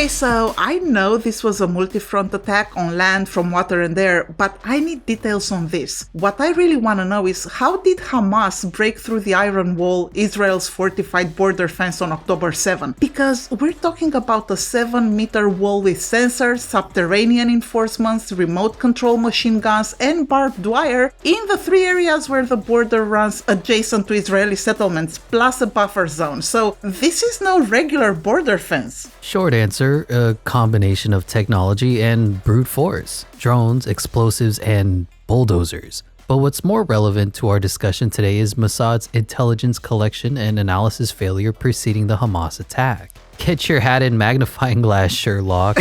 Okay, so I know this was a multi-front attack on land, from water and air, but I need details on this. What I really want to know is, how did Hamas break through the iron wall, Israel's fortified border fence, on October 7? Because we're talking about a 7-meter wall with sensors, subterranean enforcements, remote control machine guns, and barbed wire in the 3 areas where the border runs adjacent to Israeli settlements, plus a buffer zone. So this is no regular border fence. Short answer, a combination of technology and brute force, drones, explosives, and bulldozers. But what's more relevant to our discussion today is Mossad's intelligence collection and analysis failure preceding the Hamas attack. Get your hat and magnifying glass, Sherlock.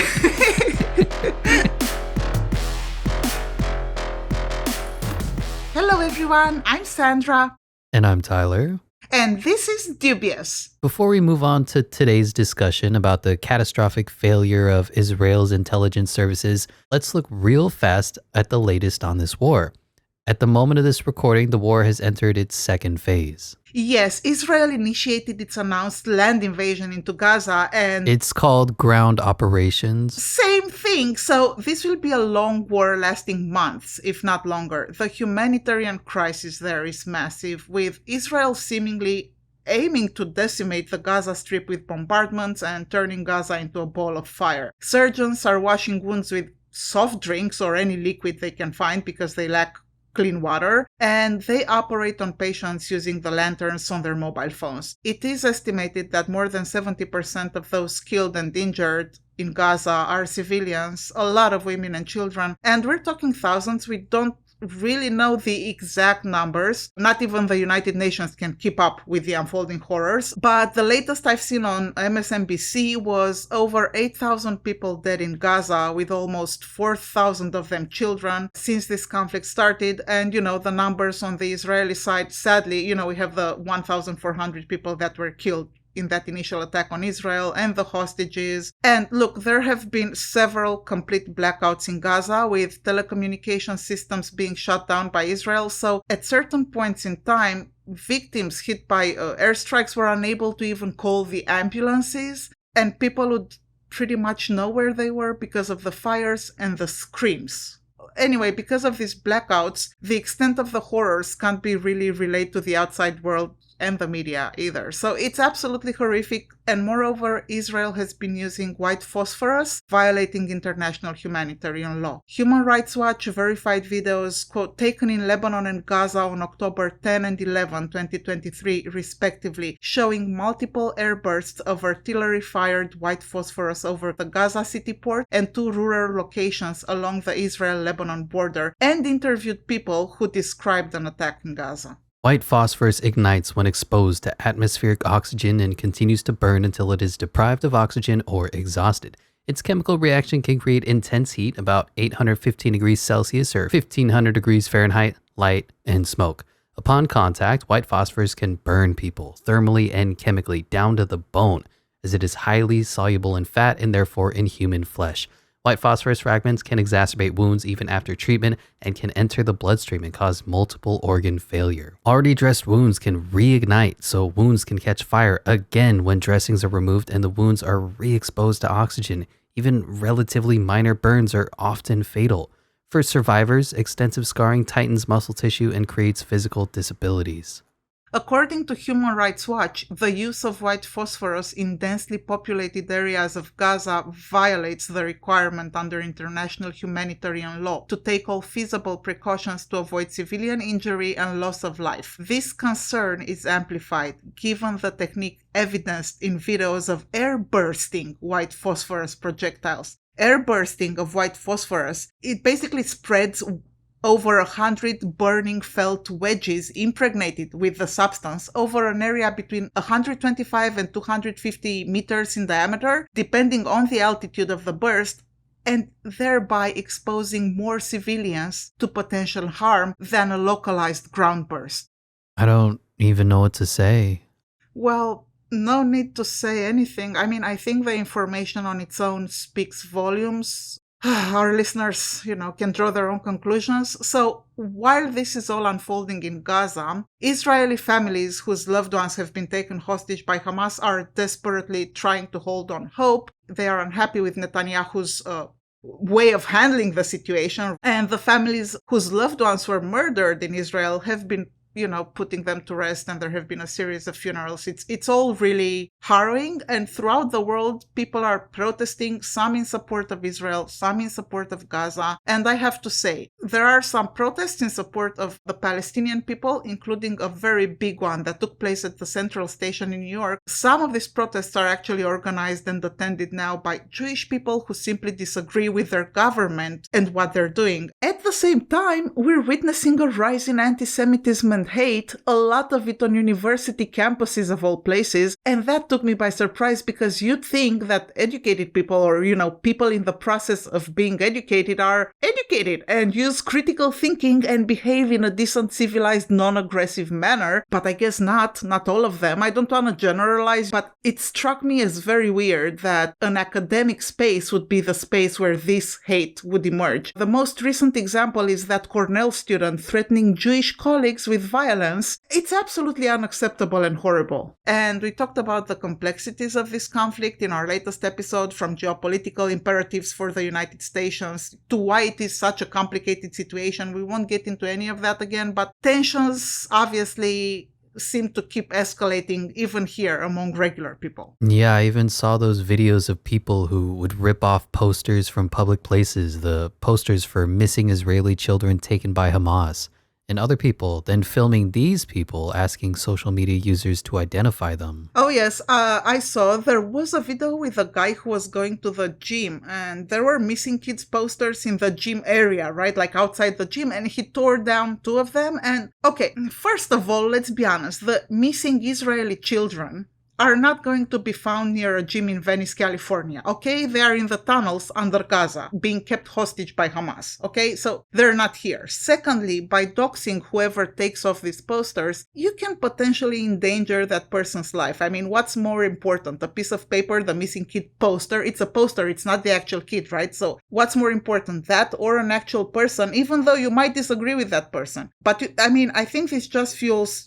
Hello everyone, I'm Sandra. And I'm Tyler. And this is Dubious. Before we move on to today's discussion about the catastrophic failure of Israel's intelligence services, let's look real fast at the latest on this war. At the moment of this recording, the war has entered its second phase. Yes, Israel initiated its announced land invasion into Gaza and... It's called ground operations. Same thing. So this will be a long war lasting months, if not longer. The humanitarian crisis there is massive, with Israel seemingly aiming to decimate the Gaza Strip with bombardments and turning Gaza into a ball of fire. Surgeons are washing wounds with soft drinks or any liquid they can find because they lack clean water, and they operate on patients using the lanterns on their mobile phones. It is estimated that more than 70% of those killed and injured in Gaza are civilians, a lot of women and children, and we're talking thousands. We don't really know the exact numbers. Not even the United Nations can keep up with the unfolding horrors, but the latest I've seen on MSNBC was over 8,000 people dead in Gaza, with almost 4,000 of them children, since this conflict started. And the numbers on the Israeli side, sadly, we have the 1,400 people that were killed in that initial attack on Israel, and the hostages. And look, there have been several complete blackouts in Gaza, with telecommunication systems being shut down by Israel. So at certain points in time, victims hit by airstrikes were unable to even call the ambulances, and people would pretty much know where they were because of the fires and the screams. Anyway, because of these blackouts, the extent of the horrors can't be really relayed to the outside world and the media either. So it's absolutely horrific. And moreover, Israel has been using white phosphorus, violating international humanitarian law. Human Rights Watch verified videos, quote, taken in Lebanon and Gaza on October 10 and 11, 2023, respectively, showing multiple airbursts of artillery-fired white phosphorus over the Gaza city port and 2 rural locations along the Israel-Lebanon border, and interviewed people who described an attack in Gaza. White phosphorus ignites when exposed to atmospheric oxygen and continues to burn until it is deprived of oxygen or exhausted. Its chemical reaction can create intense heat, about 815 degrees Celsius or 1500 degrees Fahrenheit, light, and smoke. Upon contact, white phosphorus can burn people thermally and chemically down to the bone, as it is highly soluble in fat and therefore in human flesh. White phosphorus fragments can exacerbate wounds even after treatment and can enter the bloodstream and cause multiple organ failure. Already dressed wounds can reignite, so wounds can catch fire again when dressings are removed and the wounds are re-exposed to oxygen. Even relatively minor burns are often fatal. For survivors, extensive scarring tightens muscle tissue and creates physical disabilities. According to Human Rights Watch, the use of white phosphorus in densely populated areas of Gaza violates the requirement under international humanitarian law to take all feasible precautions to avoid civilian injury and loss of life. This concern is amplified given the technique evidenced in videos of air-bursting white phosphorus projectiles. Air-bursting of white phosphorus, it basically spreads over 100 burning felt wedges impregnated with the substance over an area between 125 and 250 meters in diameter, depending on the altitude of the burst, and thereby exposing more civilians to potential harm than a localized ground burst. I don't even know what to say. Well, no need to say anything. I mean, I think the information on its own speaks volumes. Our listeners, can draw their own conclusions. So, while this is all unfolding in Gaza, Israeli families whose loved ones have been taken hostage by Hamas are desperately trying to hold on hope. They are unhappy with Netanyahu's way of handling the situation. And the families whose loved ones were murdered in Israel have been putting them to rest, and there have been a series of funerals. It's all really harrowing, and throughout the world, people are protesting, some in support of Israel, some in support of Gaza. And I have to say, there are some protests in support of the Palestinian people, including a very big one that took place at the Central Station in New York. Some of these protests are actually organized and attended now by Jewish people who simply disagree with their government and what they're doing. At the same time, we're witnessing a rise in anti-Semitism and hate, a lot of it on university campuses of all places, and that took me by surprise because you'd think that educated people or, people in the process of being educated are educated and use critical thinking and behave in a decent, civilized, non-aggressive manner, but I guess not all of them. I don't want to generalize, but it struck me as very weird that an academic space would be the space where this hate would emerge. The most recent example is that Cornell student threatening Jewish colleagues with violence. It's absolutely unacceptable and horrible. And we talked about the complexities of this conflict in our latest episode, from geopolitical imperatives for the United States to why it is such a complicated situation. We won't get into any of that again, but tensions obviously seem to keep escalating even here among regular people. Yeah, I even saw those videos of people who would rip off posters from public places, the posters for missing Israeli children taken by Hamas, and other people then filming these people asking social media users to identify them. Oh yes, I saw there was a video with a guy who was going to the gym, and there were missing kids posters in the gym area, right? Like outside the gym, and he tore down 2 of them. And okay, first of all, let's be honest, the missing Israeli children are not going to be found near a gym in Venice, California, okay? They are in the tunnels under Gaza, being kept hostage by Hamas, okay? So they're not here. Secondly, by doxing whoever takes off these posters, you can potentially endanger that person's life. I mean, what's more important? A piece of paper, the missing kid poster? It's a poster, it's not the actual kid, right? So what's more important, that or an actual person, even though you might disagree with that person? But I think this just fuels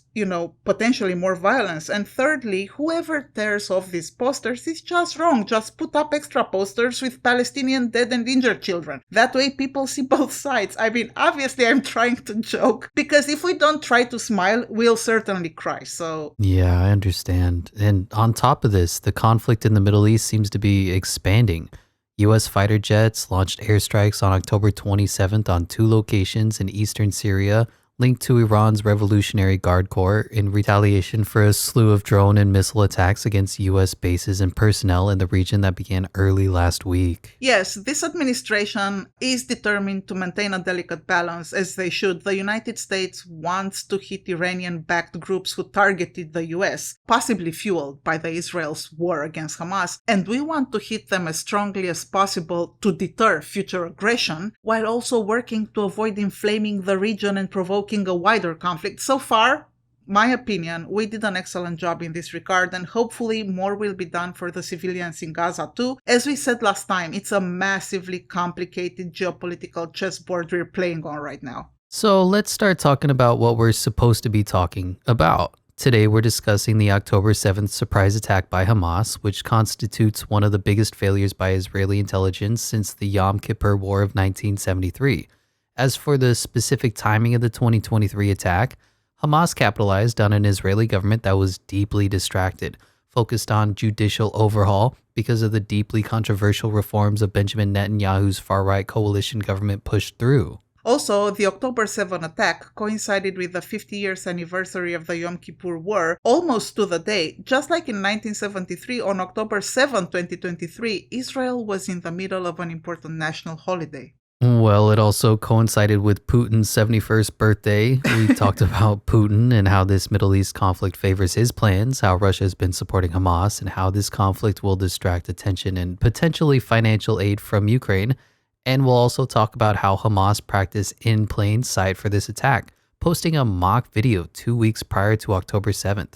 potentially more violence. And thirdly, whoever tears off these posters is just wrong. Just put up extra posters with Palestinian dead and injured children. That way people see both sides. I mean, obviously I'm trying to joke, because if we don't try to smile, we'll certainly cry. So yeah, I understand. And on top of this, the conflict in the Middle East seems to be expanding. U.S. fighter jets launched airstrikes on October 27th on 2 locations in eastern Syria, linked to Iran's Revolutionary Guard Corps, in retaliation for a slew of drone and missile attacks against U.S. bases and personnel in the region that began early last week. Yes, this administration is determined to maintain a delicate balance, as they should. The United States wants to hit Iranian-backed groups who targeted the U.S., possibly fueled by the Israel's war against Hamas, and we want to hit them as strongly as possible to deter future aggression, while also working to avoid inflaming the region and provoking a wider conflict. So far, my opinion, we did an excellent job in this regard, and hopefully more will be done for the civilians in Gaza too. As we said last time, it's a massively complicated geopolitical chessboard we're playing on right now. So let's start talking about what we're supposed to be talking about. Today we're discussing the October 7th surprise attack by Hamas, which constitutes one of the biggest failures by Israeli intelligence since the Yom Kippur War of 1973. As for the specific timing of the 2023 attack, Hamas capitalized on an Israeli government that was deeply distracted, focused on judicial overhaul because of the deeply controversial reforms of Benjamin Netanyahu's far-right coalition government pushed through. Also, the October 7 attack coincided with the 50 years anniversary of the Yom Kippur War, almost to the day. Just like in 1973, on October 7, 2023, Israel was in the middle of an important national holiday. Well, it also coincided with Putin's 71st birthday. We talked about Putin and how this Middle East conflict favors his plans, how Russia has been supporting Hamas, and how this conflict will distract attention and potentially financial aid from Ukraine. And we'll also talk about how Hamas practiced in plain sight for this attack, posting a mock video 2 weeks prior to October 7th.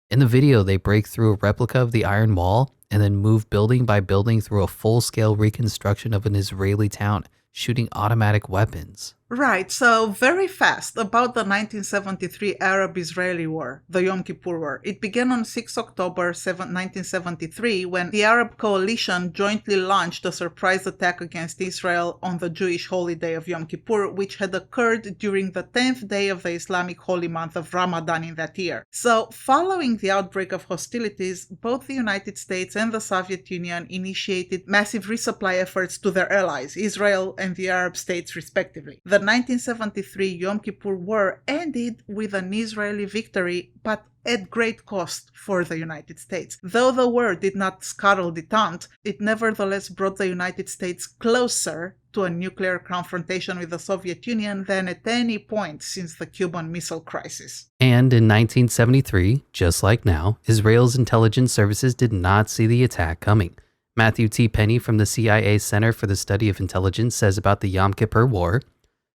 In the video, they break through a replica of the Iron Wall and then moved building by building through a full-scale reconstruction of an Israeli town, shooting automatic weapons. Right, so very fast about the 1973 Arab-Israeli War, the Yom Kippur War. It began on 6 October 1973 when the Arab coalition jointly launched a surprise attack against Israel on the Jewish holy day of Yom Kippur, which had occurred during the 10th day of the Islamic holy month of Ramadan in that year. So, following the outbreak of hostilities, both the United States and the Soviet Union initiated massive resupply efforts to their allies, Israel and the Arab states respectively. The 1973 Yom Kippur War ended with an Israeli victory, but at great cost for the United States. Though the war did not scuttle detente, it nevertheless brought the United States closer to a nuclear confrontation with the Soviet Union than at any point since the Cuban Missile Crisis. And in 1973, just like now, Israel's intelligence services did not see the attack coming. Matthew T. Penny from the CIA Center for the Study of Intelligence says about the Yom Kippur War,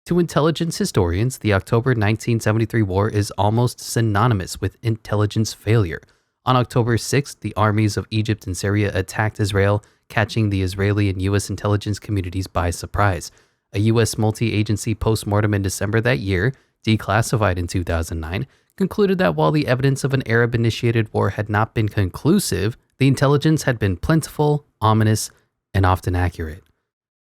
to intelligence historians, the October 1973 war is almost synonymous with intelligence failure. On October 6th, the armies of Egypt and Syria attacked Israel, catching the Israeli and U.S. intelligence communities by surprise. A U.S. multi-agency postmortem in December that year, declassified in 2009, concluded that while the evidence of an Arab-initiated war had not been conclusive, the intelligence had been plentiful, ominous, and often accurate.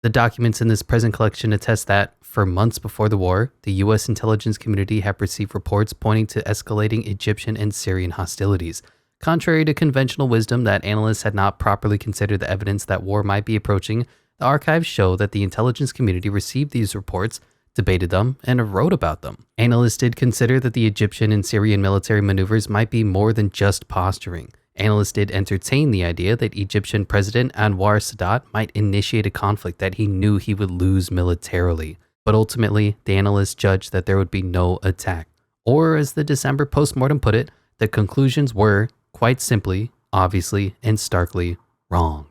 The documents in this present collection attest that, for months before the war, the U.S. intelligence community had received reports pointing to escalating Egyptian and Syrian hostilities. Contrary to conventional wisdom that analysts had not properly considered the evidence that war might be approaching, the archives show that the intelligence community received these reports, debated them, and wrote about them. Analysts did consider that the Egyptian and Syrian military maneuvers might be more than just posturing. Analysts did entertain the idea that Egyptian President Anwar Sadat might initiate a conflict that he knew he would lose militarily. But ultimately, the analysts judged that there would be no attack. Or, as the December postmortem put it, the conclusions were, quite simply, obviously, and starkly wrong.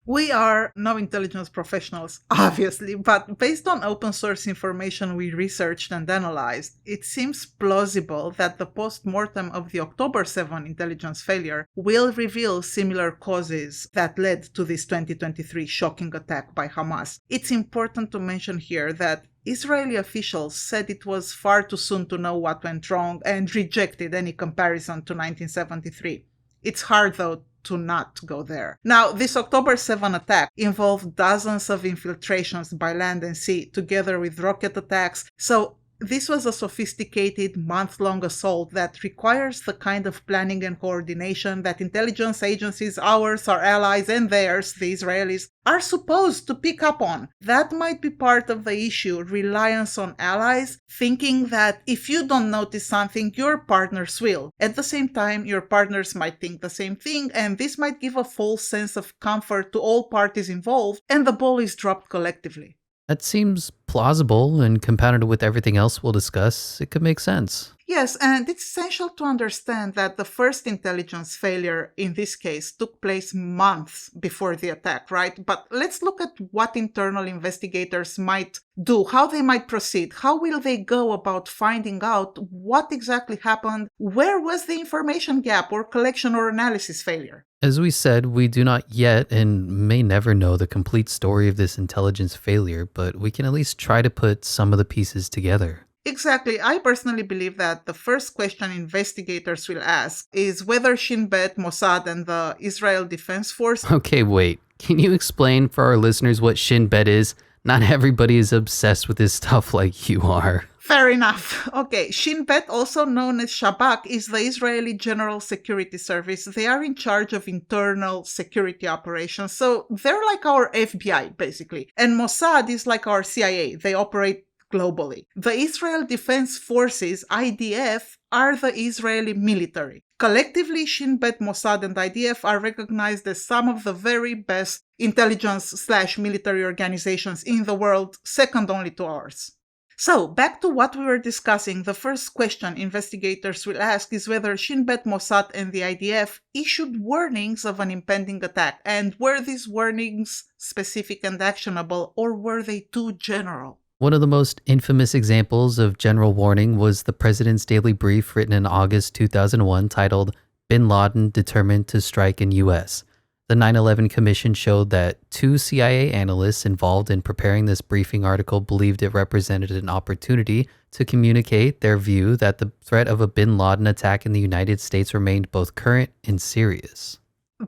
We are no intelligence professionals, obviously, but based on open source information we researched and analyzed, it seems plausible that the post-mortem of the October 7 intelligence failure will reveal similar causes that led to this 2023 shocking attack by Hamas. It's important to mention here that Israeli officials said it was far too soon to know what went wrong and rejected any comparison to 1973. It's hard, though, to not go there. Now, this October 7 attack involved dozens of infiltrations by land and sea, together with rocket attacks, so this was a sophisticated, month-long assault that requires the kind of planning and coordination that intelligence agencies, ours, our allies, and theirs, the Israelis, are supposed to pick up on. That might be part of the issue, reliance on allies, thinking that if you don't notice something, your partners will. At the same time, your partners might think the same thing, and this might give a false sense of comfort to all parties involved, and the ball is dropped collectively. That seems plausible, and compounded with everything else we'll discuss, it could make sense. Yes, and it's essential to understand that the first intelligence failure in this case took place months before the attack, right? But let's look at what internal investigators might do, how they might proceed, how will they go about finding out what exactly happened, where was the information gap or collection or analysis failure? As we said, we do not yet and may never know the complete story of this intelligence failure, but we can at least try to put some of the pieces together. Exactly. I personally believe that the first question investigators will ask is whether Shin Bet, Mossad, and the Israel Defense Force... Okay, wait. Can you explain for our listeners what Shin Bet is? Not everybody is obsessed with this stuff like you are. Fair enough. Okay, Shin Bet, also known as Shabak, is the Israeli General Security Service. They are in charge of internal security operations, so they're like our FBI, basically. And Mossad is like our CIA. They operate globally. The Israel Defense Forces, IDF, are the Israeli military. Collectively, Shin Bet, Mossad, and IDF are recognized as some of the very best intelligence/military organizations in the world, second only to ours. So, back to what we were discussing, the first question investigators will ask is whether Shin Bet, Mossad, and the IDF issued warnings of an impending attack, and were these warnings specific and actionable, or were they too general? One of the most infamous examples of general warning was the president's daily brief written in August 2001 titled, "Bin Laden Determined to Strike in U.S." The 9/11 Commission showed that two CIA analysts involved in preparing this briefing article believed it represented an opportunity to communicate their view that the threat of a bin Laden attack in the United States remained both current and serious.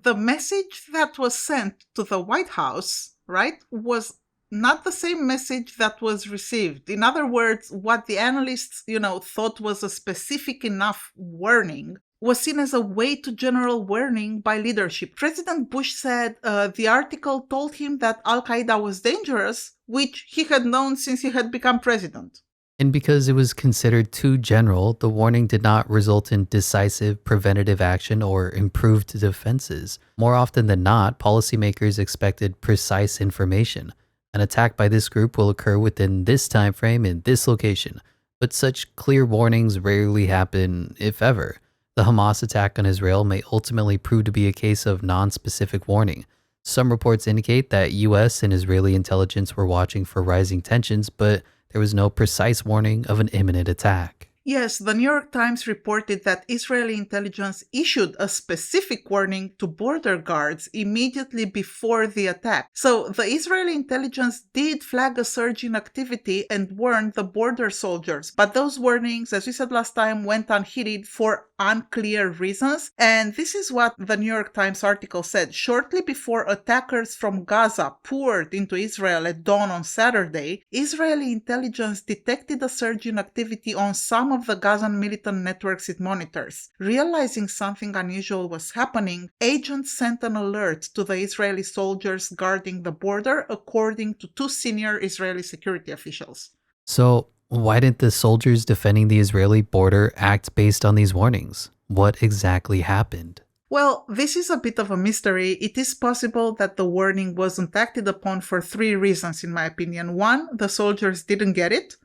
The message that was sent to the White House, right, was not the same message that was received. In other words, what the analysts, thought was a specific enough warning was seen as a way to general warning by leadership. President Bush said the article told him that Al-Qaeda was dangerous, which he had known since he had become president. And because it was considered too general, the warning did not result in decisive preventative action or improved defenses. More often than not, policymakers expected precise information. An attack by this group will occur within this time frame in this location, but such clear warnings rarely happen, if ever. The Hamas attack on Israel may ultimately prove to be a case of non-specific warning. Some reports indicate that US and Israeli intelligence were watching for rising tensions, but there was no precise warning of an imminent attack. Yes, the New York Times reported that Israeli intelligence issued a specific warning to border guards immediately before the attack. So the Israeli intelligence did flag a surge in activity and warned the border soldiers. But those warnings, as we said last time, went unheeded for unclear reasons. And this is what the New York Times article said. Shortly before attackers from Gaza poured into Israel at dawn on Saturday, Israeli intelligence detected a surge in activity on some of the Gazan militant networks it monitors. Realizing something unusual was happening, agents sent an alert to the Israeli soldiers guarding the border, according to two senior Israeli security officials. So, why didn't the soldiers defending the Israeli border act based on these warnings? What exactly happened? Well, this is a bit of a mystery. It is possible that the warning wasn't acted upon for three reasons, in my opinion. One, the soldiers didn't get it.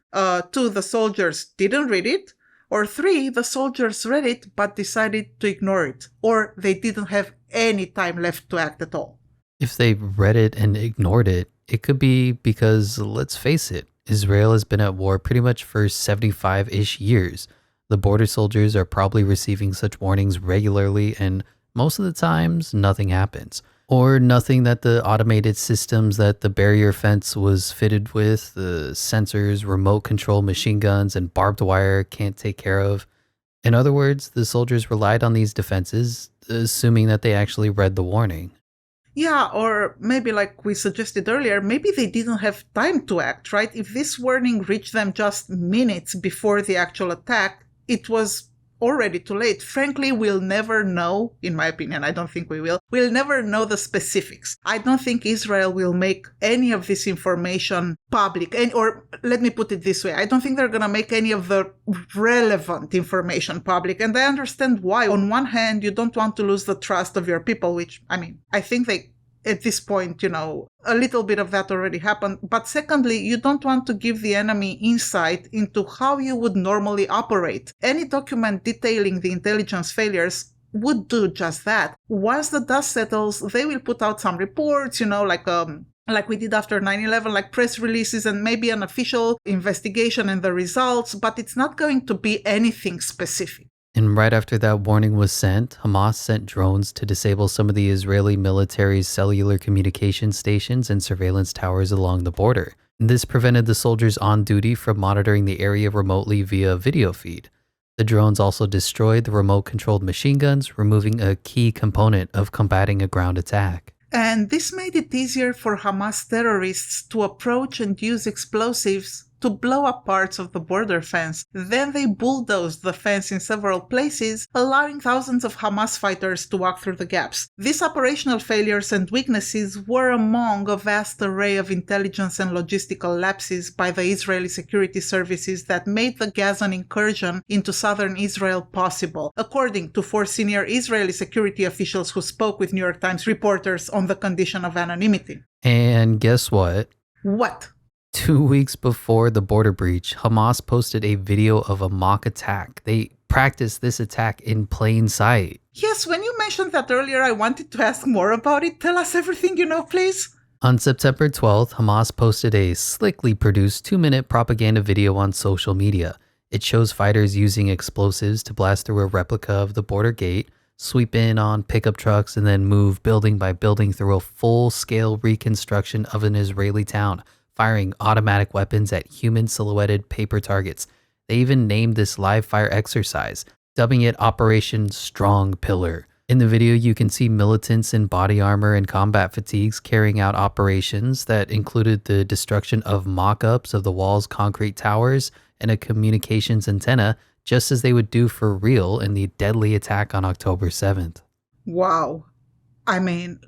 Two, the soldiers didn't read it. Or three, the soldiers read it but decided to ignore it. Or they didn't have any time left to act at all. If they read it and ignored it, it could be because, let's face it, Israel has been at war pretty much for 75-ish years. The border soldiers are probably receiving such warnings regularly, and most of the times, nothing happens. Or nothing that the automated systems that the barrier fence was fitted with, the sensors, remote control machine guns, and barbed wire can't take care of. In other words, the soldiers relied on these defenses, assuming that they actually read the warning. Yeah, or maybe like we suggested earlier, maybe they didn't have time to act, right? If this warning reached them just minutes before the actual attack, it was already too late. Frankly, we'll never know, in my opinion, I don't think we will. We'll never know the specifics. I don't think Israel will make any of this information public. Or let me put it this way, I don't think they're going to make any of the relevant information public. And I understand why. On one hand, you don't want to lose the trust of your people, which, I think at this point, a little bit of that already happened. But secondly, you don't want to give the enemy insight into how you would normally operate. Any document detailing the intelligence failures would do just that. Once the dust settles, they will put out some reports, like we did after 9/11, like press releases and maybe an official investigation and the results, but it's not going to be anything specific. And right after that warning was sent, Hamas sent drones to disable some of the Israeli military's cellular communication stations and surveillance towers along the border. And this prevented the soldiers on duty from monitoring the area remotely via video feed. The drones also destroyed the remote-controlled machine guns, removing a key component of combating a ground attack. And this made it easier for Hamas terrorists to approach and use explosives to blow up parts of the border fence. Then they bulldozed the fence in several places, allowing thousands of Hamas fighters to walk through the gaps. These operational failures and weaknesses were among a vast array of intelligence and logistical lapses by the Israeli security services that made the Gazan incursion into southern Israel possible, according to 4 senior Israeli security officials who spoke with New York Times reporters on the condition of anonymity. And guess what? What? 2 weeks before the border breach, Hamas posted a video of a mock attack. They practiced this attack in plain sight. Yes, when you mentioned that earlier, I wanted to ask more about it. Tell us everything you know, please. On September 12th, Hamas posted a slickly produced 2-minute propaganda video on social media. It shows fighters using explosives to blast through a replica of the border gate. sweep in on pickup trucks, and then move building by building through a full-scale reconstruction of an Israeli town, firing automatic weapons at human silhouetted paper targets. They even named this live fire exercise, dubbing it Operation Strong Pillar. In the video, you can see militants in body armor and combat fatigues carrying out operations that included the destruction of mock-ups of the wall's concrete towers and a communications antenna, just as they would do for real in the deadly attack on October 7th. Wow. I mean,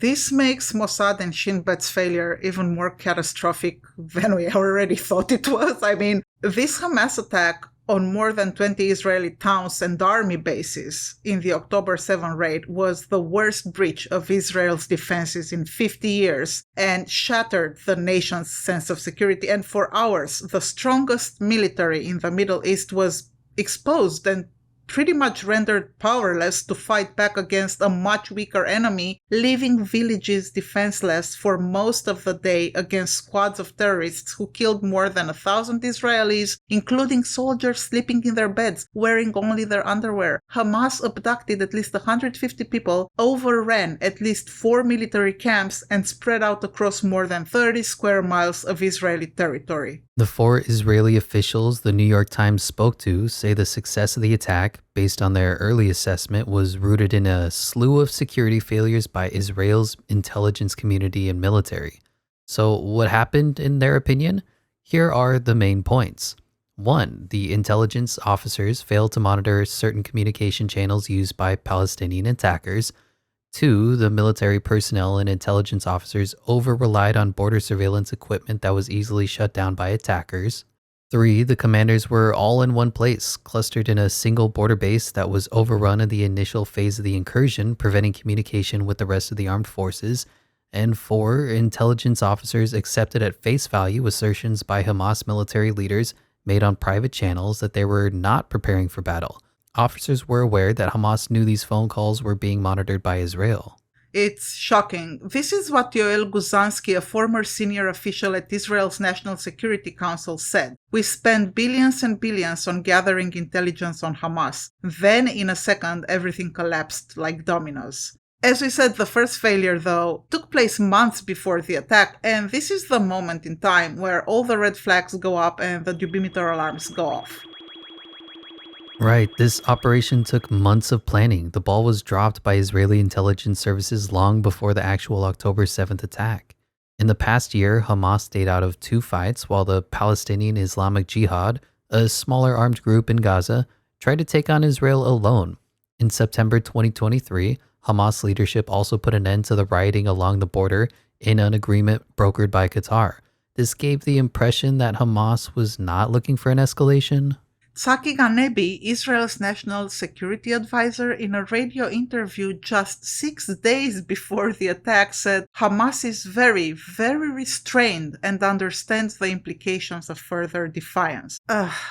this makes Mossad and Shin Bet's failure even more catastrophic than we already thought it was. I mean, this Hamas attack on more than 20 Israeli towns and army bases in the October 7 raid was the worst breach of Israel's defenses in 50 years and shattered the nation's sense of security. And for hours, the strongest military in the Middle East was exposed and pretty much rendered powerless to fight back against a much weaker enemy, leaving villages defenseless for most of the day against squads of terrorists who killed more than 1,000 Israelis, including soldiers sleeping in their beds, wearing only their underwear. Hamas abducted at least 150 people, overran at least 4 military camps, and spread out across more than 30 square miles of Israeli territory. The 4 Israeli officials the New York Times spoke to say the success of the attack, based on their early assessment, was rooted in a slew of security failures by Israel's intelligence community and military. So what happened in their opinion? Here are the main points. 1. The intelligence officers failed to monitor certain communication channels used by Palestinian attackers. 2. The military personnel and intelligence officers over-relied on border surveillance equipment that was easily shut down by attackers. 3. The commanders were all in one place, clustered in a single border base that was overrun in the initial phase of the incursion, preventing communication with the rest of the armed forces. And 4. Intelligence officers accepted at face value assertions by Hamas military leaders made on private channels that they were not preparing for battle. Officers were aware that Hamas knew these phone calls were being monitored by Israel. It's shocking. This is what Yoel Guzansky, a former senior official at Israel's National Security Council, said. We spent billions and billions on gathering intelligence on Hamas. Then, in a second, everything collapsed like dominoes. As we said, the first failure, though, took place months before the attack, and this is the moment in time where all the red flags go up and the debimeter alarms go off. Right, this operation took months of planning. The ball was dropped by Israeli intelligence services long before the actual October 7th attack. In the past year, Hamas stayed out of 2 fights while the Palestinian Islamic Jihad, a smaller armed group in Gaza, tried to take on Israel alone. In September 2023, Hamas leadership also put an end to the rioting along the border in an agreement brokered by Qatar. This gave the impression that Hamas was not looking for an escalation. Tsaki Ganebi, Israel's national security advisor, in a radio interview just 6 days before the attack said Hamas is very, very restrained and understands the implications of further defiance.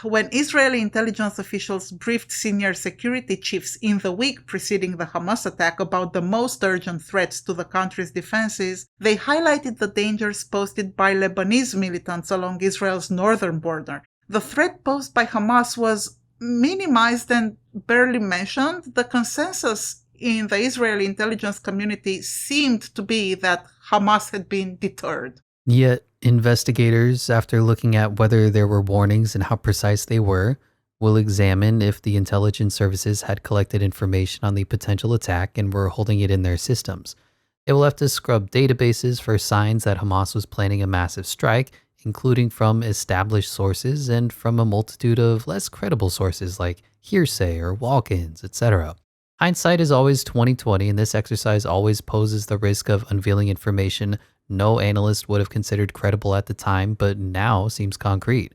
When Israeli intelligence officials briefed senior security chiefs in the week preceding the Hamas attack about the most urgent threats to the country's defenses, they highlighted the dangers posed by Lebanese militants along Israel's northern border. The threat posed by Hamas was minimized and barely mentioned. The consensus in the Israeli intelligence community seemed to be that Hamas had been deterred. Yet, investigators, after looking at whether there were warnings and how precise they were, will examine if the intelligence services had collected information on the potential attack and were holding it in their systems. They will have to scrub databases for signs that Hamas was planning a massive strike, including from established sources and from a multitude of less credible sources like hearsay or walk-ins, etc. Hindsight is always 20/20, and this exercise always poses the risk of unveiling information no analyst would have considered credible at the time, but now seems concrete.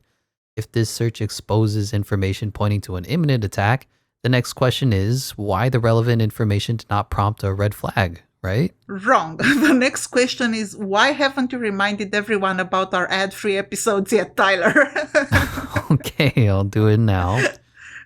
If this search exposes information pointing to an imminent attack, the next question is why the relevant information did not prompt a red flag, right? Wrong. The next question is, why haven't you reminded everyone about our ad-free episodes yet, Tyler? Okay, I'll do it now.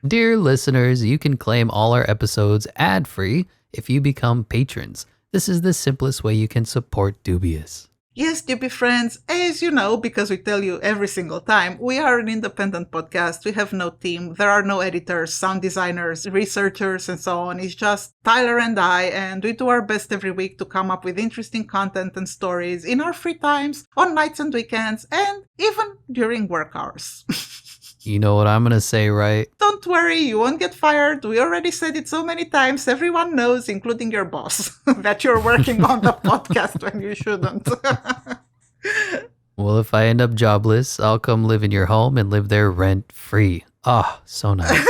Dear listeners, you can claim all our episodes ad-free if you become patrons. This is the simplest way you can support Dubious. Yes, DB friends, as you know, because we tell you every single time, we are an independent podcast. We have no team. There are no editors, sound designers, researchers, and so on. It's just Tyler and I, and we do our best every week to come up with interesting content and stories in our free times, on nights and weekends, and even during work hours. You know what I'm going to say, right? Don't worry, you won't get fired. We already said it so many times. Everyone knows, including your boss, that you're working on the podcast when you shouldn't. Well, if I end up jobless, I'll come live in your home and live there rent-free. Ah, so nice.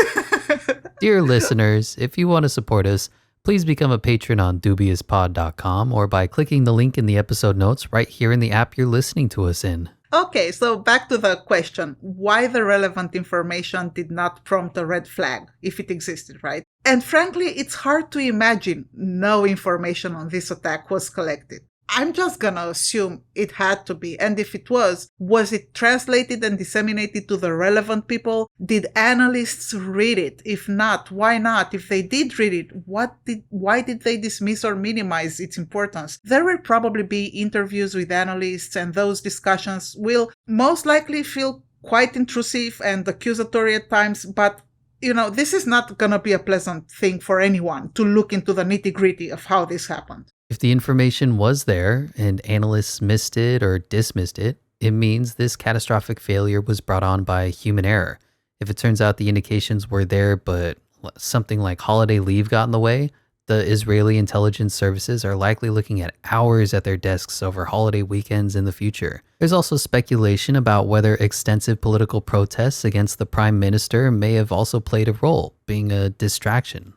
Dear listeners, if you want to support us, please become a patron on dubiousPod.com or by clicking the link in the episode notes right here in the app you're listening to us in. Okay, so back to the question, why the relevant information did not prompt a red flag, if it existed, right? And frankly, it's hard to imagine no information on this attack was collected. I'm just gonna assume it had to be, and if it was it translated and disseminated to the relevant people? Did analysts read it? If not, why not? If they did read it, why did they dismiss or minimize its importance? There will probably be interviews with analysts, and those discussions will most likely feel quite intrusive and accusatory at times, but this is not gonna be a pleasant thing for anyone to look into the nitty-gritty of how this happened. If the information was there and analysts missed it or dismissed it, it means this catastrophic failure was brought on by human error. If it turns out the indications were there, but something like holiday leave got in the way, the Israeli intelligence services are likely looking at hours at their desks over holiday weekends in the future. There's also speculation about whether extensive political protests against the prime minister may have also played a role, being a distraction.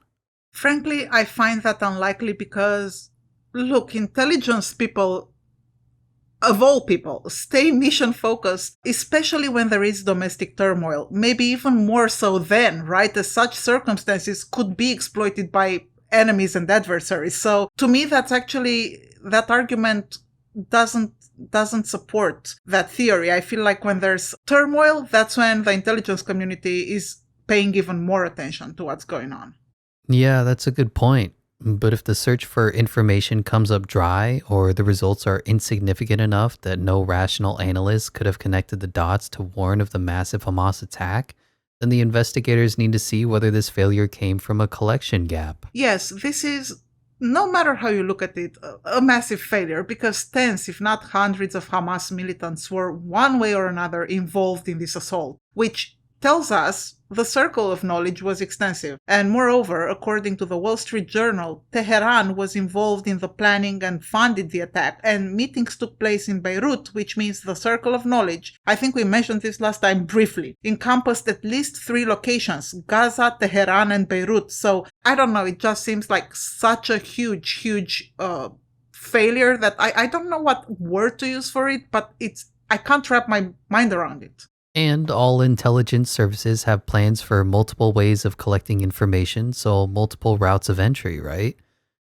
Frankly, I find that unlikely because look, intelligence people, of all people, stay mission-focused, especially when there is domestic turmoil. Maybe even more so then, right? As such circumstances could be exploited by enemies and adversaries. So to me, that argument doesn't support that theory. I feel like when there's turmoil, that's when the intelligence community is paying even more attention to what's going on. Yeah, that's a good point. But if the search for information comes up dry or the results are insignificant enough that no rational analyst could have connected the dots to warn of the massive Hamas attack, then the investigators need to see whether this failure came from a collection gap. Yes, this is, no matter how you look at it, a massive failure because tens, if not hundreds of Hamas militants were one way or another involved in this assault, which tells us the circle of knowledge was extensive. And moreover, according to the Wall Street Journal, Tehran was involved in the planning and funded the attack, and meetings took place in Beirut, which means the circle of knowledge, I think we mentioned this last time briefly, encompassed at least 3 locations, Gaza, Tehran, and Beirut. So, I don't know, it just seems like such a huge failure that I don't know what word to use for it, but I can't wrap my mind around it. And all intelligence services have plans for multiple ways of collecting information, so multiple routes of entry, right?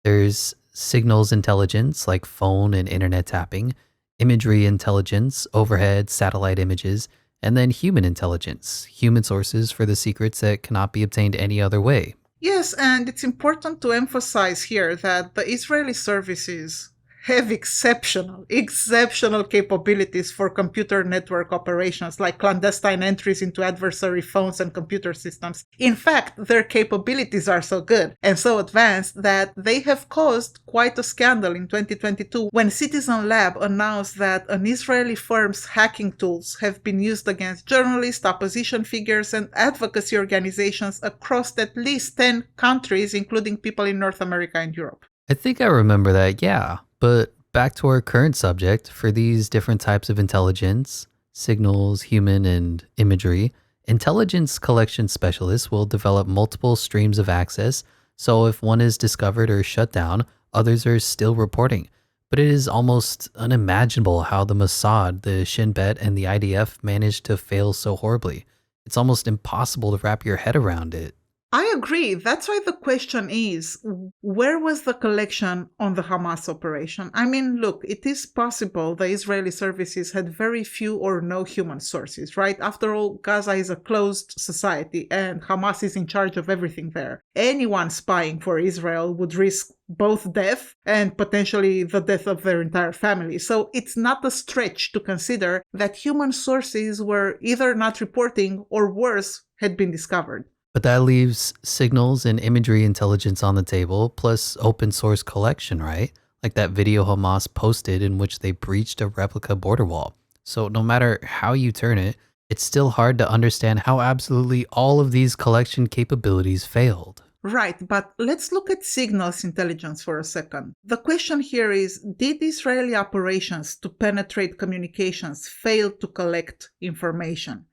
There's signals intelligence, like phone and internet tapping, imagery intelligence, overhead satellite images, and then human intelligence, human sources for the secrets that cannot be obtained any other way. Yes, and it's important to emphasize here that the Israeli services have exceptional capabilities for computer network operations, like clandestine entries into adversary phones and computer systems. In fact, their capabilities are so good and so advanced that they have caused quite a scandal in 2022 when Citizen Lab announced that an Israeli firm's hacking tools have been used against journalists, opposition figures, and advocacy organizations across at least 10 countries, including people in North America and Europe. I think I remember that, yeah. But back to our current subject, for these different types of intelligence, signals, human, and imagery, intelligence collection specialists will develop multiple streams of access, so if one is discovered or shut down, others are still reporting. But it is almost unimaginable how the Mossad, the Shin Bet, and the IDF managed to fail so horribly. It's almost impossible to wrap your head around it. I agree. That's why the question is, where was the collection on the Hamas operation? I mean, look, it is possible the Israeli services had very few or no human sources, right? After all, Gaza is a closed society and Hamas is in charge of everything there. Anyone spying for Israel would risk both death and potentially the death of their entire family. So it's not a stretch to consider that human sources were either not reporting or worse, had been discovered. But that leaves signals and imagery intelligence on the table, plus open source collection, right? Like that video Hamas posted in which they breached a replica border wall. So no matter how you turn it, it's still hard to understand how absolutely all of these collection capabilities failed. Right, but let's look at signals intelligence for a second. The question here is, did Israeli operations to penetrate communications fail to collect information?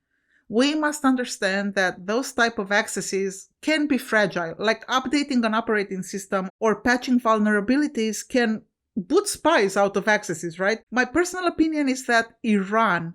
We must understand that those type of accesses can be fragile, like updating an operating system or patching vulnerabilities can boot spies out of accesses, right? My personal opinion is that Iran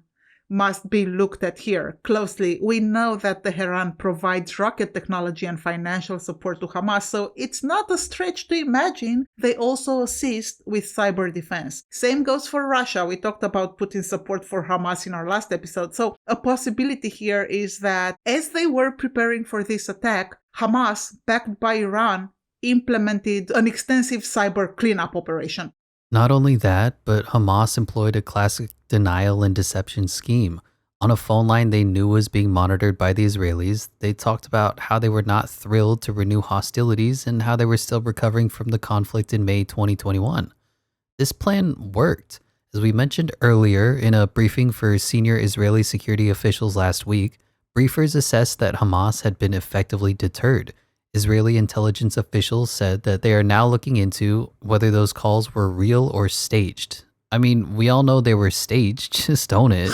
must be looked at here closely. We know that Tehran provides rocket technology and financial support to Hamas, so it's not a stretch to imagine they also assist with cyber defense. Same goes for Russia. We talked about Putin's support for Hamas in our last episode. So a possibility here is that as they were preparing for this attack, Hamas, backed by Iran, implemented an extensive cyber cleanup operation. Not only that, but Hamas employed a classic denial and deception scheme. On a phone line they knew was being monitored by the Israelis, they talked about how they were not thrilled to renew hostilities and how they were still recovering from the conflict in May 2021. This plan worked. As we mentioned earlier in a briefing for senior Israeli security officials last week, briefers assessed that Hamas had been effectively deterred. Israeli intelligence officials said that they are now looking into whether those calls were real or staged. I mean, we all know they were staged, just own it.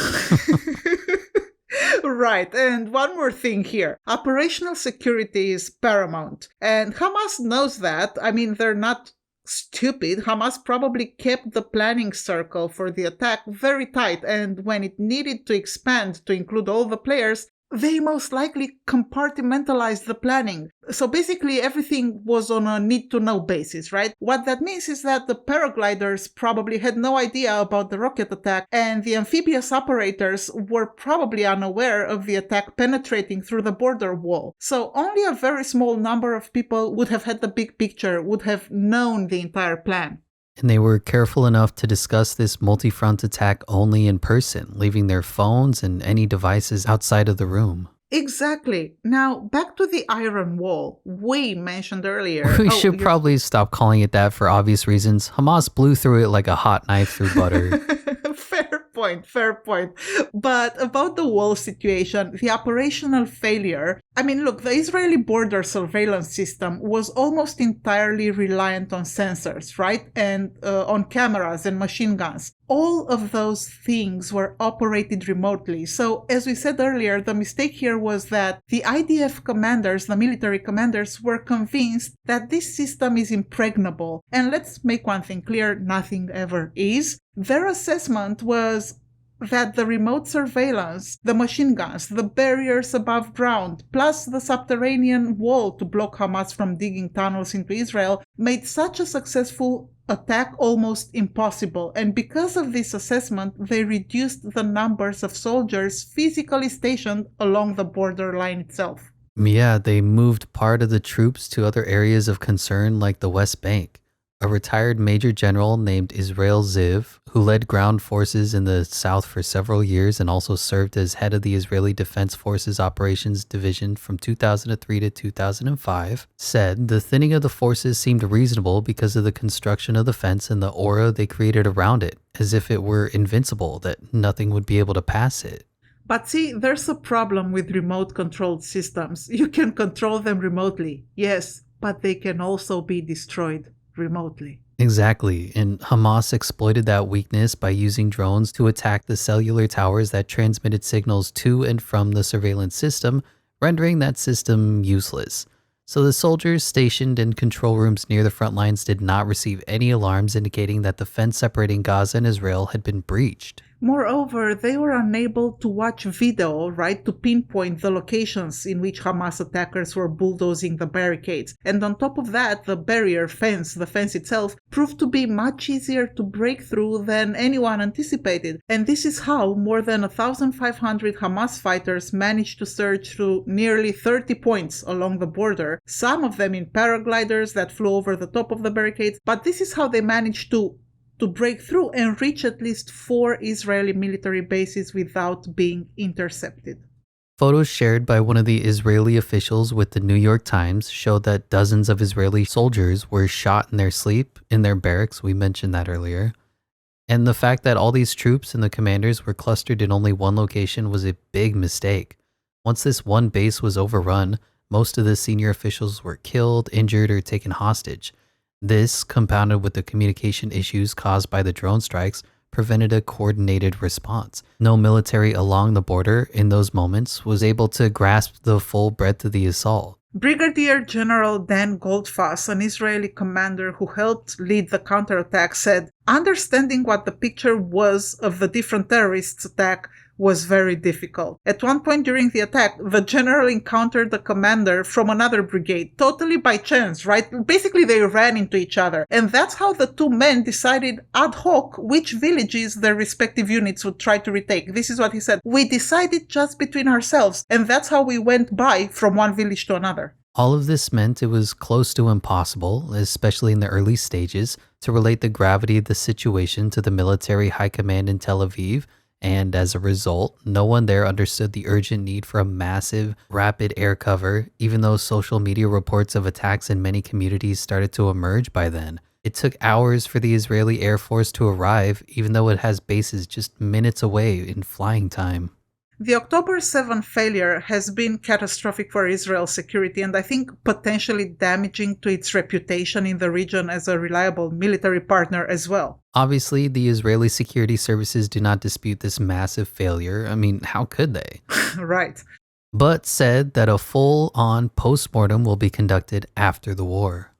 Right, and one more thing here. Operational security is paramount, and Hamas knows that. I mean, they're not stupid. Hamas probably kept the planning circle for the attack very tight, and when it needed to expand to include all the players, they most likely compartmentalized the planning. So basically everything was on a need-to-know basis, right? What that means is that the paragliders probably had no idea about the rocket attack, and the amphibious operators were probably unaware of the attack penetrating through the border wall. So only a very small number of people would have had the big picture, would have known the entire plan. And they were careful enough to discuss this multi-front attack only in person, leaving their phones and any devices outside of the room. Exactly. Now, back to the Iron Wall. We mentioned earlier. We should probably stop calling it that for obvious reasons. Hamas blew through it like a hot knife through butter. Fair point. But about the wall situation, the operational failure, I mean, look, the Israeli border surveillance system was almost entirely reliant on sensors, right? And on cameras and machine guns. All of those things were operated remotely. So, as we said earlier, the mistake here was that the IDF commanders, the military commanders, were convinced that this system is impregnable. And let's make one thing clear, nothing ever is. Their assessment was that the remote surveillance, the machine guns, the barriers above ground, plus the subterranean wall to block Hamas from digging tunnels into Israel, made such a successful attack almost impossible. And because of this assessment, they reduced the numbers of soldiers physically stationed along the borderline itself. Yeah, they moved part of the troops to other areas of concern like the West Bank. A retired major general named Israel Ziv, who led ground forces in the south for several years and also served as head of the Israeli Defense Forces Operations Division from 2003 to 2005, said the thinning of the forces seemed reasonable because of the construction of the fence and the aura they created around it, as if it were invincible, that nothing would be able to pass it. But see, there's a problem with remote-controlled systems. You can control them remotely, yes, but they can also be destroyed remotely. Exactly, and Hamas exploited that weakness by using drones to attack the cellular towers that transmitted signals to and from the surveillance system, rendering that system useless. So the soldiers stationed in control rooms near the front lines did not receive any alarms indicating that the fence separating Gaza and Israel had been breached. Moreover, they were unable to watch video, right, to pinpoint the locations in which Hamas attackers were bulldozing the barricades. And on top of that, the barrier fence, the fence itself, proved to be much easier to break through than anyone anticipated. And this is how more than 1,500 Hamas fighters managed to surge through nearly 30 points along the border, some of them in paragliders that flew over the top of the barricades. But this is how they managed to break through and reach at least 4 Israeli military bases without being intercepted. Photos shared by one of the Israeli officials with the New York Times showed that dozens of Israeli soldiers were shot in their sleep in their barracks. We mentioned that earlier. And the fact that all these troops and the commanders were clustered in only one location was a big mistake. Once this one base was overrun, most of the senior officials were killed, injured, or taken hostage. This, compounded with the communication issues caused by the drone strikes, prevented a coordinated response. No military along the border in those moments was able to grasp the full breadth of the assault. Brigadier General Dan Goldfuss, an Israeli commander who helped lead the counterattack, said, "Understanding what the picture was of the different terrorists' attack was very difficult. At one point during the attack, the general encountered the commander from another brigade, totally by chance, right? Basically, they ran into each other. And that's how the two men decided ad hoc which villages their respective units would try to retake." This is what he said. "We decided just between ourselves, and that's how we went by from one village to another." All of this meant it was close to impossible, especially in the early stages, to relate the gravity of the situation to the military high command in Tel Aviv. And as a result, no one there understood the urgent need for a massive, rapid air cover, even though social media reports of attacks in many communities started to emerge by then. It took hours for the Israeli Air Force to arrive, even though it has bases just minutes away in flying time. The October 7 failure has been catastrophic for Israel's security and I think potentially damaging to its reputation in the region as a reliable military partner as well. Obviously, the Israeli security services do not dispute this massive failure. I mean, how could they? Right. But said that a full-on post-mortem will be conducted after the war.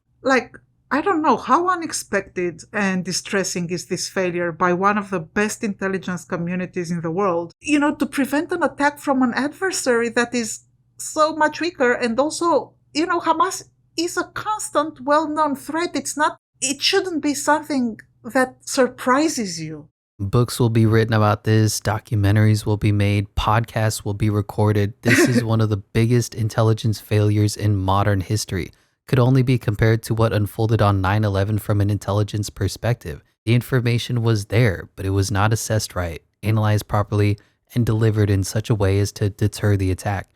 I don't know how unexpected and distressing is this failure by one of the best intelligence communities in the world, to prevent an attack from an adversary that is so much weaker. And also, Hamas is a constant, well-known threat. It shouldn't be something that surprises you. Books will be written about this, documentaries will be made, podcasts will be recorded. This is one of the biggest intelligence failures in modern history. Could only be compared to what unfolded on 9/11 from an intelligence perspective. The information was there, but it was not assessed right, analyzed properly, and delivered in such a way as to deter the attack.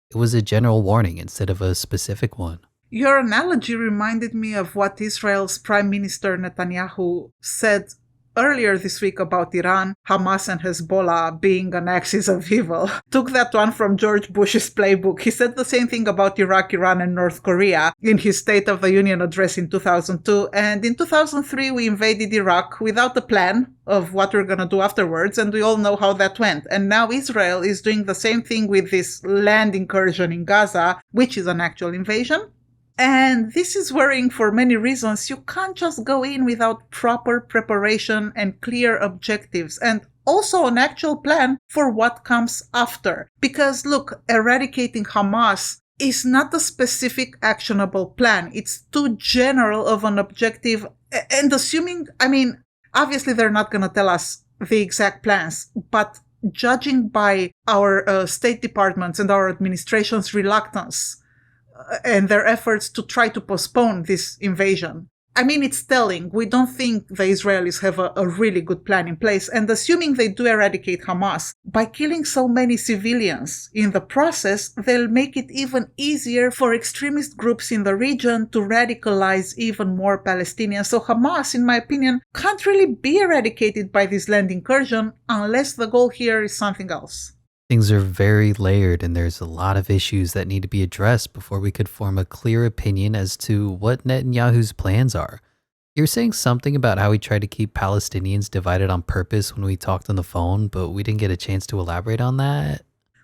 It was a general warning instead of a specific one. Your analogy reminded me of what Israel's Prime Minister Netanyahu said earlier this week about Iran, Hamas, and Hezbollah being an axis of evil. Took that one from George Bush's playbook. He said the same thing about Iraq, Iran, and North Korea in his State of the Union address in 2002. And in 2003, we invaded Iraq without a plan of what we're going to do afterwards. And we all know how that went. And now Israel is doing the same thing with this land incursion in Gaza, which is an actual invasion. And this is worrying for many reasons. You can't just go in without proper preparation and clear objectives, and also an actual plan for what comes after. Because look, eradicating Hamas is not a specific actionable plan. It's too general of an objective. And obviously they're not going to tell us the exact plans, but judging by our State departments and our administration's reluctance and their efforts to try to postpone this invasion, it's telling. We don't think the Israelis have a really good plan in place. And assuming they do eradicate Hamas, by killing so many civilians in the process, they'll make it even easier for extremist groups in the region to radicalize even more Palestinians. So Hamas, in my opinion, can't really be eradicated by this land incursion unless the goal here is something else. Things are very layered and there's a lot of issues that need to be addressed before we could form a clear opinion as to what Netanyahu's plans are. You're saying something about how he tried to keep Palestinians divided on purpose when we talked on the phone, but we didn't get a chance to elaborate on that?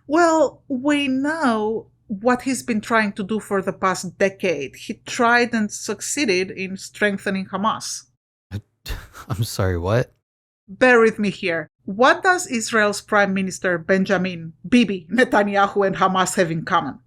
Well, we know what he's been trying to do for the past decade. He tried and succeeded in strengthening Hamas. I'm sorry, what? bear with me here. What does Israel's Prime Minister Benjamin Bibi Netanyahu and Hamas have in common?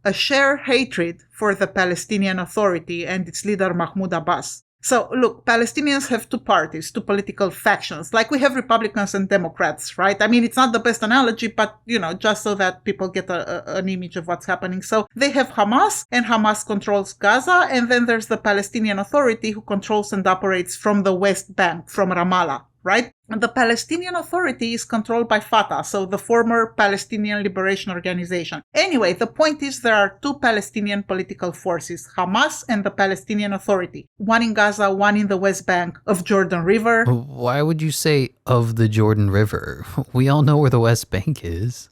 A shared hatred for the Palestinian Authority and its leader Mahmoud Abbas. So, look, Palestinians have two parties, two political factions, like we have Republicans and Democrats, right? I mean, it's not the best analogy, but, just so that people get an image of what's happening. So they have Hamas, and Hamas controls Gaza, and then there's the Palestinian Authority who controls and operates from the West Bank, from Ramallah, right? The Palestinian Authority is controlled by Fatah, so the former Palestinian Liberation Organization. Anyway, the point is there are two Palestinian political forces, Hamas and the Palestinian Authority. One in Gaza, one in the West Bank of Jordan River. Why would you say of the Jordan River? We all know where the West Bank is.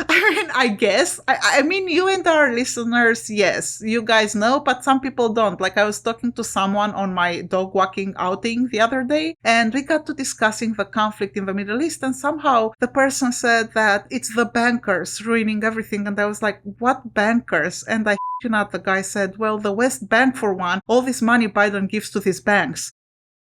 I mean, I guess. I mean, you and our listeners, yes, you guys know, but some people don't. Like, I was talking to someone on my dog walking outing the other day, and we got to discussing the conflict in the Middle East, and somehow the person said that it's the bankers ruining everything, and I was like, what bankers? And the guy said, well, the West Bank for one, all this money Biden gives to these banks.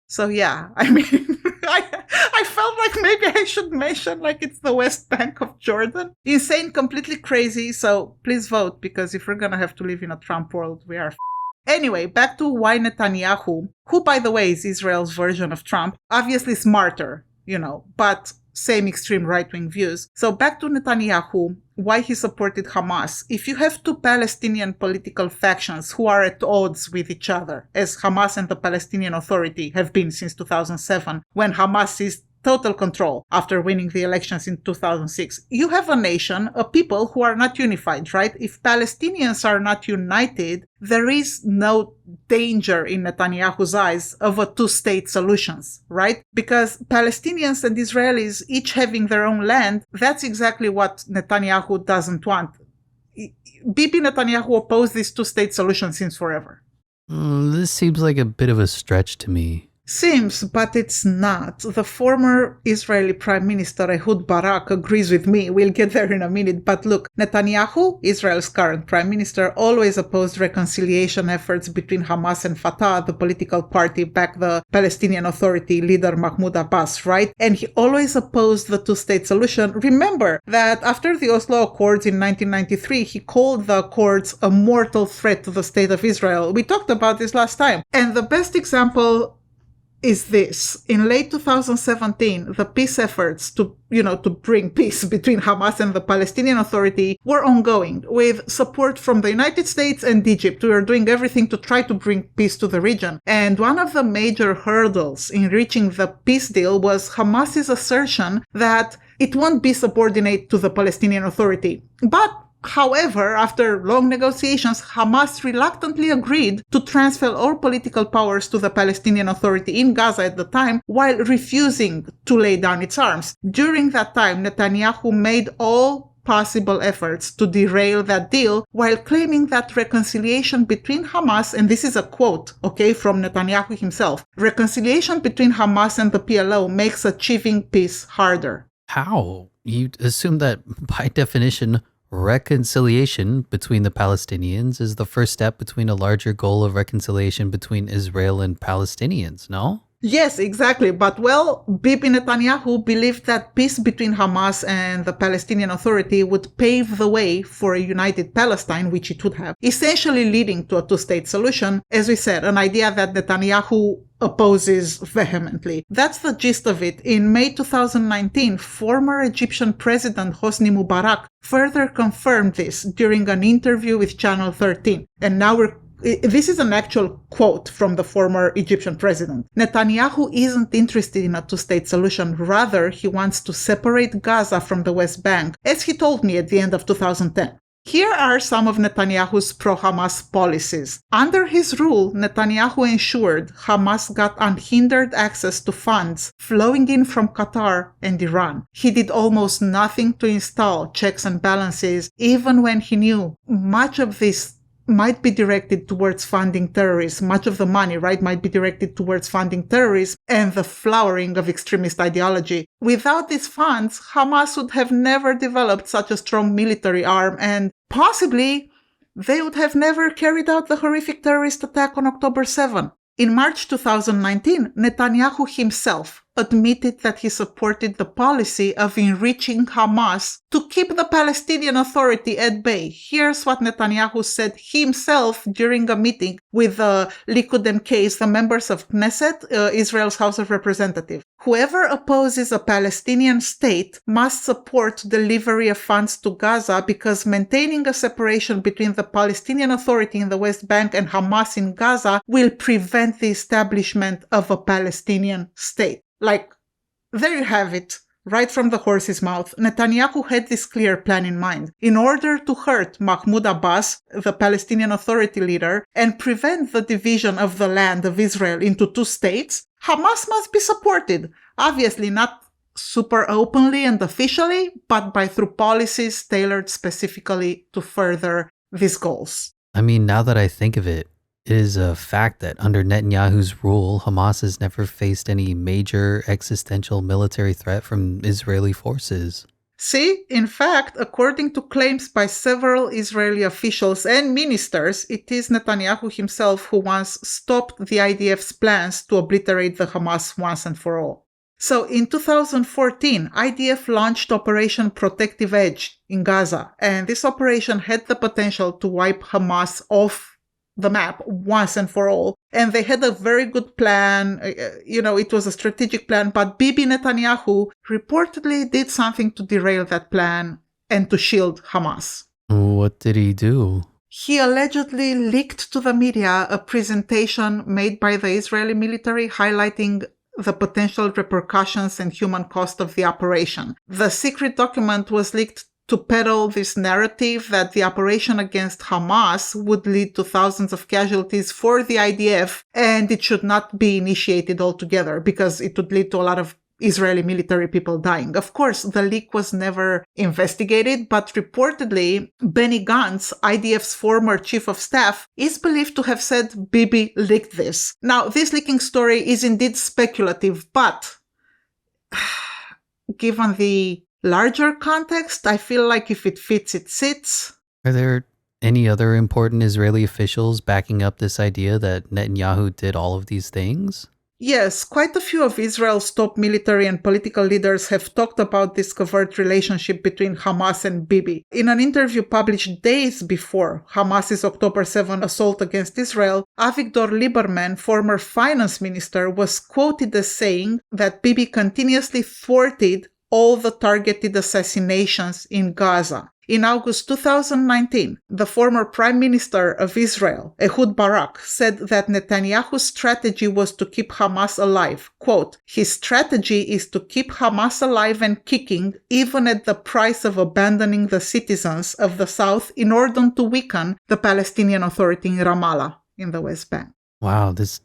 So yeah, I mean, I felt like maybe I should mention like it's the West Bank of Jordan. Insane, completely crazy. So please vote, because if we're going to have to live in a Trump world, we are Anyway, back to why Netanyahu, who by the way is Israel's version of Trump, obviously smarter, but same extreme right-wing views. So back to Netanyahu, why he supported Hamas. If you have two Palestinian political factions who are at odds with each other, as Hamas and the Palestinian Authority have been since 2007, when Hamas seized total control after winning the elections in 2006. You have a nation, a people who are not unified, right? If Palestinians are not united, there is no danger in Netanyahu's eyes of a two-state solutions, right? Because Palestinians and Israelis each having their own land, that's exactly what Netanyahu doesn't want. Bibi Netanyahu opposed this two-state solution since forever. This seems like a bit of a stretch to me. Seems, but it's not. The former Israeli Prime Minister Ehud Barak agrees with me. We'll get there in a minute. But look, Netanyahu, Israel's current Prime Minister, always opposed reconciliation efforts between Hamas and Fatah, the political party back the Palestinian Authority leader Mahmoud Abbas, right? And he always opposed the two-state solution. Remember that after the Oslo Accords in 1993, he called the accords a mortal threat to the state of Israel. We talked about this last time. And the best example is this. In late 2017, the peace efforts to bring peace between Hamas and the Palestinian Authority were ongoing, with support from the United States and Egypt. We were doing everything to try to bring peace to the region. And one of the major hurdles in reaching the peace deal was Hamas's assertion that it won't be subordinate to the Palestinian Authority. However, after long negotiations, Hamas reluctantly agreed to transfer all political powers to the Palestinian Authority in Gaza at the time, while refusing to lay down its arms. During that time, Netanyahu made all possible efforts to derail that deal, while claiming that reconciliation between Hamas, and this is a quote, from Netanyahu himself, reconciliation between Hamas and the PLO makes achieving peace harder. How? You'd assume that, by definition, reconciliation between the Palestinians is the first step between a larger goal of reconciliation between Israel and Palestinians, no? Yes, exactly. But Bibi Netanyahu believed that peace between Hamas and the Palestinian Authority would pave the way for a united Palestine, which it would have, essentially leading to a two-state solution. As we said, an idea that Netanyahu opposes vehemently. That's the gist of it. In May 2019, former Egyptian President Hosni Mubarak further confirmed this during an interview with Channel 13. And now this is an actual quote from the former Egyptian president. Netanyahu isn't interested in a two-state solution. Rather, he wants to separate Gaza from the West Bank, as he told me at the end of 2010. Here are some of Netanyahu's pro-Hamas policies. Under his rule, Netanyahu ensured Hamas got unhindered access to funds flowing in from Qatar and Iran. He did almost nothing to install checks and balances, even when he knew much of this might be directed towards funding terrorists. Much of the money, might be directed towards funding terrorists and the flowering of extremist ideology. Without these funds, Hamas would have never developed such a strong military arm, and possibly they would have never carried out the horrific terrorist attack on October 7. In March 2019, Netanyahu himself admitted that he supported the policy of enriching Hamas to keep the Palestinian Authority at bay. Here's what Netanyahu said himself during a meeting with the Likud MKs, the members of Knesset, Israel's House of Representatives. Whoever opposes a Palestinian state must support delivery of funds to Gaza because maintaining a separation between the Palestinian Authority in the West Bank and Hamas in Gaza will prevent the establishment of a Palestinian state. There you have it. Right from the horse's mouth, Netanyahu had this clear plan in mind. In order to hurt Mahmoud Abbas, the Palestinian Authority leader, and prevent the division of the land of Israel into two states, Hamas must be supported. Obviously not super openly and officially, but through policies tailored specifically to further these goals. I mean, now that I think of it, it is a fact that under Netanyahu's rule, Hamas has never faced any major existential military threat from Israeli forces. See, in fact, according to claims by several Israeli officials and ministers, it is Netanyahu himself who once stopped the IDF's plans to obliterate the Hamas once and for all. So in 2014, IDF launched Operation Protective Edge in Gaza, and this operation had the potential to wipe Hamas off the map once and for all. And they had a very good plan. It was a strategic plan, but Bibi Netanyahu reportedly did something to derail that plan and to shield Hamas. What did he do? He allegedly leaked to the media a presentation made by the Israeli military highlighting the potential repercussions and human cost of the operation. The secret document was leaked to peddle this narrative that the operation against Hamas would lead to thousands of casualties for the IDF, and it should not be initiated altogether because it would lead to a lot of Israeli military people dying. Of course, the leak was never investigated, but reportedly, Benny Gantz, IDF's former chief of staff, is believed to have said Bibi leaked this. Now, this leaking story is indeed speculative, but given the larger context, I feel like if it fits, it sits. Are there any other important Israeli officials backing up this idea that Netanyahu did all of these things? Yes, quite a few of Israel's top military and political leaders have talked about this covert relationship between Hamas and Bibi. In an interview published days before Hamas's October 7 assault against Israel, Avigdor Lieberman, former finance minister, was quoted as saying that Bibi continuously thwarted all the targeted assassinations in Gaza. In August 2019, the former Prime Minister of Israel, Ehud Barak, said that Netanyahu's strategy was to keep Hamas alive. Quote, "His strategy is to keep Hamas alive and kicking, even at the price of abandoning the citizens of the South in order to weaken the Palestinian Authority in Ramallah, in the West Bank." Wow, this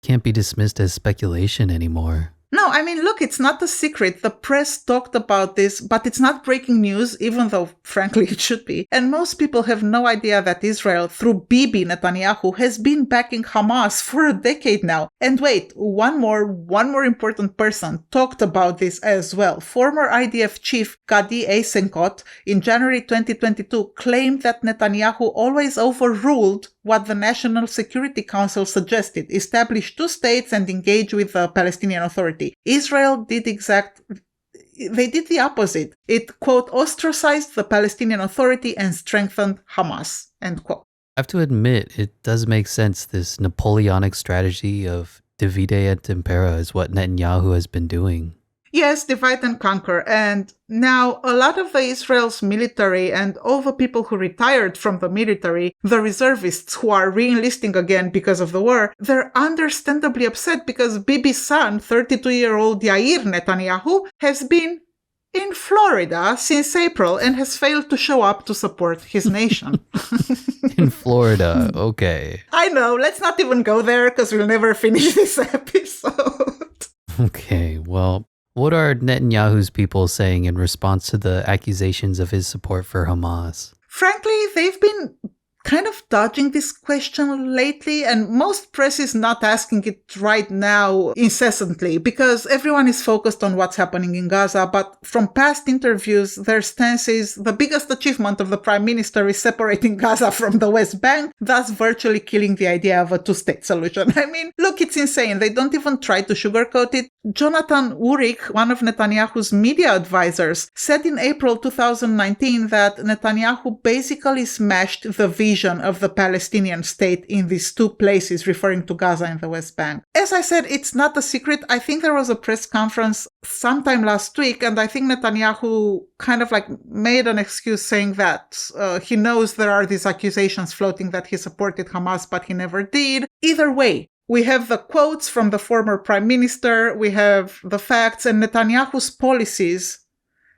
can't be dismissed as speculation anymore. No, I mean, look, it's not a secret. The press talked about this, but it's not breaking news, even though, frankly, it should be. And most people have no idea that Israel, through Bibi Netanyahu, has been backing Hamas for a decade now. And wait, one more important person talked about this as well. Former IDF chief Gadi Eisenkot, in January 2022, claimed that Netanyahu always overruled what the National Security Council suggested, establish two states and engage with the Palestinian Authority. Israel did the opposite. It, quote, ostracized the Palestinian Authority and strengthened Hamas, end quote. I have to admit, it does make sense. This Napoleonic strategy of divide et impera is what Netanyahu has been doing. Yes, divide and conquer. And now a lot of the Israel's military and all the people who retired from the military, the reservists who are re-enlisting again because of the war, they're understandably upset because Bibi's son, 32-year-old Yair Netanyahu, has been in Florida since April and has failed to show up to support his nation. In Florida, okay. I know, let's not even go there because we'll never finish this episode. Okay, well, what are Netanyahu's people saying in response to the accusations of his support for Hamas? Frankly, they've been kind of dodging this question lately, and most press is not asking it right now incessantly because everyone is focused on what's happening in Gaza. But from past interviews, their stance is the biggest achievement of the prime minister is separating Gaza from the West Bank, thus virtually killing the idea of a two-state solution. I mean, look, it's insane. They don't even try to sugarcoat it. Jonathan Urik, one of Netanyahu's media advisors, said in April 2019 that Netanyahu basically smashed the vision of the Palestinian state in these two places, referring to Gaza and the West Bank. As I said, it's not a secret. I think there was a press conference sometime last week, and I think Netanyahu kind of like made an excuse saying that he knows there are these accusations floating that he supported Hamas, but he never did. Either way, we have the quotes from the former prime minister, we have the facts, and Netanyahu's policies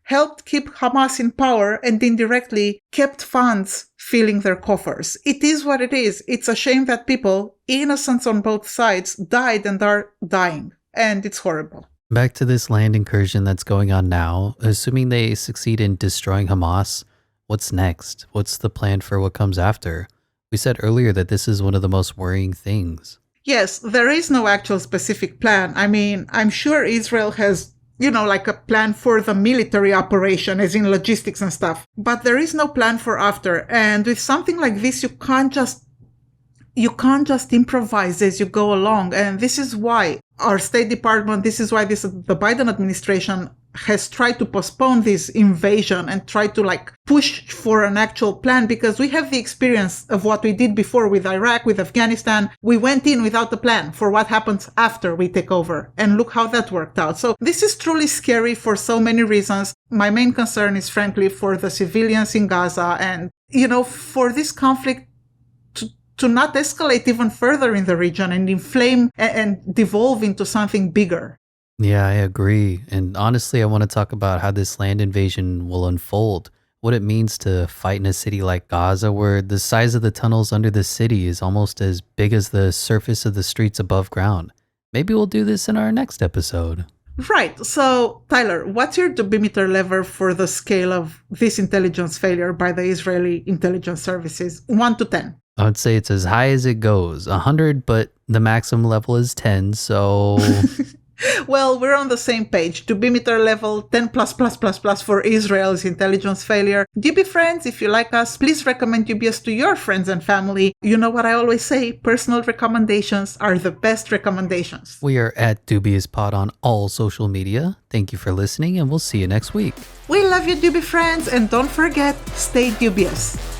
helped keep Hamas in power and indirectly kept funds filling their coffers. It is what it is. It's a shame that people, innocents on both sides, died and are dying. And it's horrible. Back to this land incursion that's going on now, assuming they succeed in destroying Hamas, what's next? What's the plan for what comes after? We said earlier that this is one of the most worrying things. Yes, there is no actual specific plan. I mean, I'm sure Israel has like a plan for the military operation, as in logistics and stuff. But there is no plan for after. And with something like this, you can't just improvise as you go along. And this is why our State Department, this is why the Biden administration has tried to postpone this invasion and try to push for an actual plan, because we have the experience of what we did before with Iraq, with Afghanistan. We went in without a plan for what happens after we take over, and look how that worked out. So this is truly scary for so many reasons. My main concern is frankly for the civilians in Gaza and, for this conflict to not escalate even further in the region and inflame and devolve into something bigger. Yeah, I agree. And honestly, I want to talk about how this land invasion will unfold. What it means to fight in a city like Gaza, where the size of the tunnels under the city is almost as big as the surface of the streets above ground. Maybe we'll do this in our next episode. Right. So, Tyler, what's your dubimeter level for the scale of this intelligence failure by the Israeli intelligence services? 1 to 10. I would say it's as high as it goes, 100, but the maximum level is 10, so... Well, we're on the same page. Dubimeter level 10 plus for Israel's intelligence failure. DB friends, if you like us, please recommend Dubious to your friends and family. You know what I always say, personal recommendations are the best recommendations. We are at DubiousPod on all social media. Thank you for listening, and we'll see you next week. We love you, Duby friends, and don't forget, stay dubious.